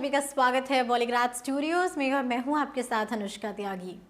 सभी का स्वागत है बॉलीग्राज स्टूडियोज में और मैं हूं आपके साथ अनुष्का त्यागी।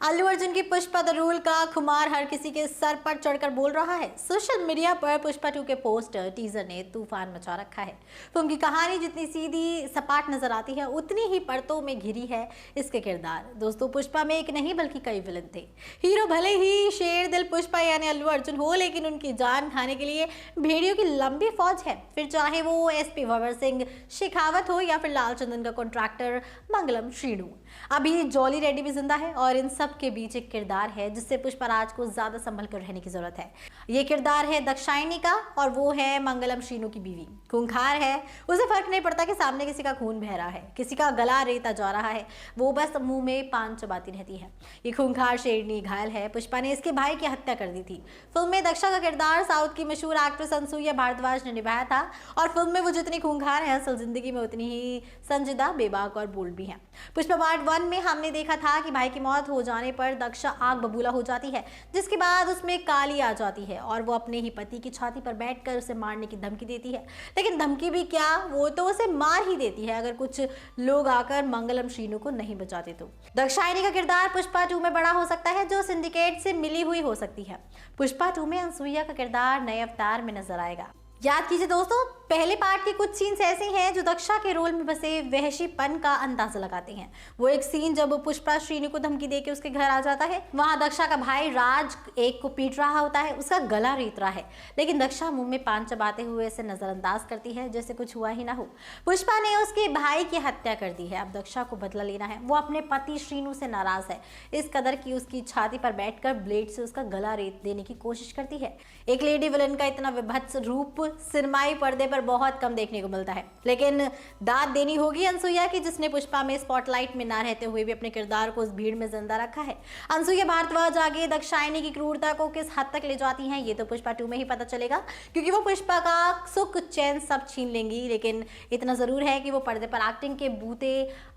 अल्लू अर्जुन की पुष्पा द रूल का खुमार हर किसी के सर पर चढ़कर बोल रहा है। सोशल मीडिया पर पुष्पा 2 के पोस्टर टीजर ने तूफान मचा रखा है। फिल्म की कहानी जितनी सीधी सपाट नजर आती है उतनी ही परतों में घिरी है इसके किरदार। दोस्तों, पुष्पा में एक नहीं बल्कि कई विलन थे। हीरो भले ही शेर दिल पुष्पा यानी अल्लू अर्जुन हो, लेकिन उनकी जान खाने के लिए भेड़ियों की लंबी फौज है। फिर चाहे वो एसपी भंवर सिंह शेखावत हो या फिर लाल चंदन का कॉन्ट्रैक्टर मंगलम श्रीनू। अभी जॉली रेड्डी भी जिंदा है और इन सब के बीच एक किरदार है जिससे पुष्पराज को ज्यादा संभल कर रहने की जरूरत है। ये किरदार है दाक्षायणी का और वो है मंगलम श्रीनू की बीवी। खूंखार है, उसे फर्क नहीं पड़ता कि सामने किसी का खून बह रहा है, किसी का गला रेता जा रहा है, वो बस मुंह में पान चबाती रहती है। ये खूंखार शेरनी घायल है। पुष्पा ने इसके भाई की हत्या कर दी थी। फिल्म में दक्षा का किरदार साउथ की मशहूर एक्ट्रेस अनसुईया भारद्वाज ने निभाया था और फिल्म में वो जितनी खूंखार है असल जिंदगी में उतनी ही संजीदा, बेबाक और बोल्ड भी है। पुष्पा पार्ट 1 में हमने देखा था कि भाई की मौत हो जाने पर दक्षा आग बबूला हो जाती है, जिसके बाद उसमें काली आ जाती है और वो अपने ही पति की छाती पर बैठकर उसे मारने की धमकी देती है। लेकिन धमकी भी क्या, वो तो उसे मार ही देती है अगर कुछ लोग आकर मंगलम श्रीनू को नहीं बचाते तो। दाक्षायणी का किरदार पुष्पा 2 में बड़ा हो सकता है, जो सिंडिकेट से मिली हुई हो सकती है। पुष्पा 2 में अनसुईया का किरदार नए अवतार में नजर आएगा। याद कीजिए दोस्तों, पहले पार्ट के कुछ सीन्स ऐसे हैं जो दक्षा के रोल में बसे वहशीपन का अंदाजा लगाते हैं। वो एक सीन जब पुष्पा श्रीनू को धमकी देके उसके घर आ जाता है, वहां दक्षा का भाई राज एक को पीट रहा होता है, उसका गला रेत रहा है, लेकिन दक्षा मुंह में पान चबाते हुए इसे नजरअंदाज करती है जैसे कुछ हुआ ही ना हो। पुष्पा ने उसके भाई की हत्या कर दी है, अब दक्षा को बदला लेना है। वो अपने पति श्रीनू से नाराज है, इस कदर की उसकी छाती पर बैठकर ब्लेड से उसका गला रेत देने की कोशिश करती है। एक लेडी विलन का इतना विभत्स रूप सिनेमाई पर्दे पर बहुत कम देखने को मिलता है, लेकिन दाद देनी होगी अनसुईया की, जिसने पुष्पा में स्पॉटलाइट में ना रहते हुए भी अपने किरदार को उस भीड़ में जिंदा रखा है। अनसुईया भारद्वाज आगे दाक्षायणी की क्रूरता को किस हद तक ले जाती हैं ये तो पुष्पा 2 में ही पता चलेगा, क्योंकि वो पुष्पा का सुख चैन सब छीन लेंगी। लेकिन इतना जरूर है कि वो पर्दे पर एक्टिंग के बूते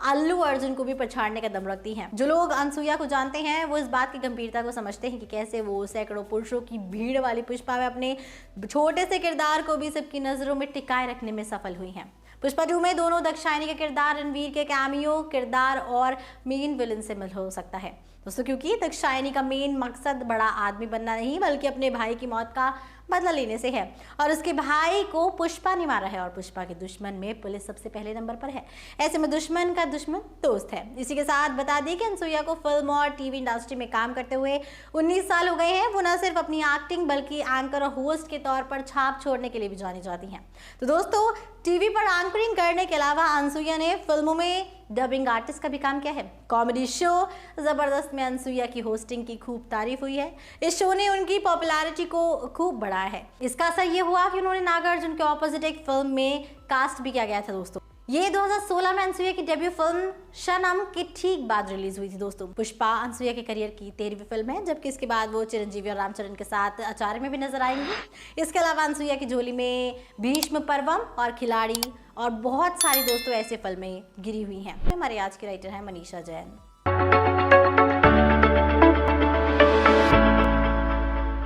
अल्लू अर्जुन को भी पछाड़ने का दम रखती हैं। जो लोग अनसुईया को जानते हैं वो इस बात की गंभीरता को समझते हैं कि कैसे वो सैकड़ों पुरुषों की भीड़ वाली पुष्पा में अपने छोटे से किरदार को भी सबकी नजरों में टिकाए रखने में सफल हुई हैं। पुष्पा 2 में दोनों दाक्षायणी के किरदार रणवीर के कैमियो किरदार और मेन विलन से मिल हो सकता है दोस्तों, क्योंकि दाक्षायणी का मेन मकसद बड़ा आदमी बनना नहीं बल्कि अपने भाई की मौत का बदला लेने से है, और उसके भाई को पुष्पा ने मारा है और पुष्पा के दुश्मन में पुलिस सबसे पहले नंबर पर है। ऐसे में दुश्मन का दुश्मन दोस्त है। इसी के साथ बता दें कि अनसुईया को फिल्म और टीवी इंडस्ट्री में काम करते हुए 19 साल हो गए हैं। वो न सिर्फ अपनी एक्टिंग बल्कि एंकर और होस्ट के तौर पर छाप छोड़ने के लिए भी जानी जाती हैं। तो दोस्तों, टीवी पर एंकरिंग करने के अलावा अनसुईया ने फिल्मों में डबिंग आर्टिस्ट का भी काम किया है। कॉमेडी शो जबरदस्त में अनसुईया की होस्टिंग की खूब तारीफ हुई है। इस शो ने उनकी पॉपुलैरिटी को खूब बढ़ाया है। इसका असर ये हुआ कि उन्होंने नागार्जुन के ऑपोजिट एक फिल्म में कास्ट भी किया गया था दोस्तों। ये 2016 में अनसुईया की डेब्यू फिल्म शनम के ठीक बाद रिलीज हुई थी दोस्तों। पुष्पा अनसुईया के करियर की 13वीं फिल्म है, जबकि इसके बाद वो चिरंजीवी और रामचरण के साथ आचार्य में भी नजर आएंगी। इसके अलावा अनसुईया की झोली में भीष्म पर्वम और खिलाड़ी और बहुत सारी दोस्तों ऐसे फिल्में गिरी हुई हैं। हमारे आज की राइटर है मनीषा जैन।